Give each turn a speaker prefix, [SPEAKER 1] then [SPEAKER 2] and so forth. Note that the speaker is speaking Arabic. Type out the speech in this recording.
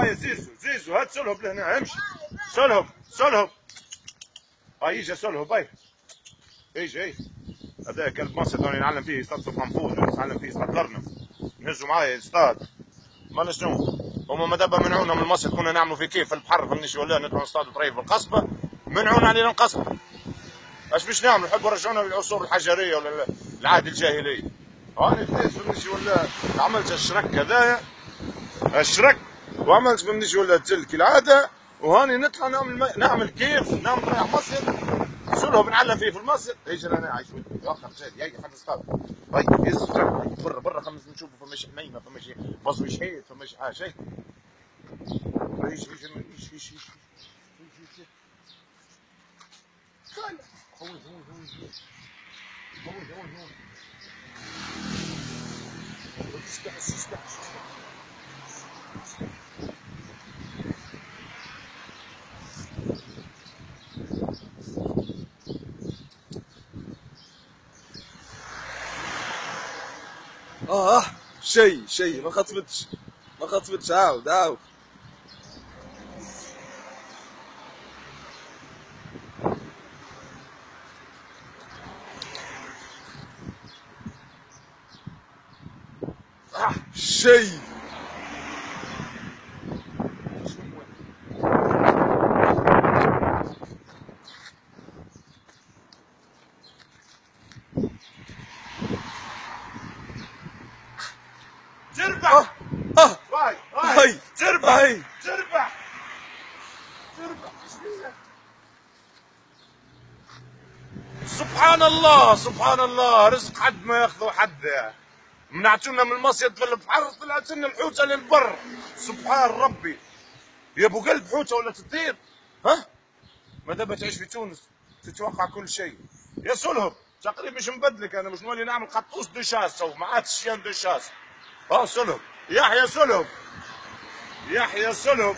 [SPEAKER 1] يا زيزو زيزو هات سلهب لهنا امشي. سلهب سلهب. يجي سلهب يجي هذا كلب مصر دوني نعلم فيه يصطاد سلطان نتعلم فيه يصطاد الارنب. نهزوا معايا يصطاد. ما شنو هما ما دابا منعونا من مصر كنا نعملوا في كيف في البحر فهمنيش ولا نطلعوا نصطادوا طريف في القصبه منعونا علينا نقصبوا. اش باش نعملوا نحبوا يرجعونا للعصور الحجريه ولا العهد الجاهلي. هاني فليس فهمنيش ولا عملت الشرك هذايا الشرك وعملت فهمنيش ولا تل كالعاده وهاني نطلع نعمل كيف نعمل رايح مصر سلهب بنعلم فيه في المصر يجي انا عايش ودي ياخر جاد يجي حد اصطاد يهز برا برا خلينا نشوفوا فماش حميمه فماش بصوي شحيد فماش حاجه شيء يجي شيء ما خطفتش عاود شيء تربح هاي تربح سبحان الله رزق حد ما ياخذوا حد منعتونا من المصيد في البحر طلعت لنا الحوته للبر سبحان ربي يا ابو قلب حوته ولا تطير ما دام تعيش في تونس تتوقع كل شيء يا سلهب تقريبا مش مبدلك انا مش نولي نعمل قطوس دوشاس او ما عادش شيان دوشاس سلهب يحيى سلهب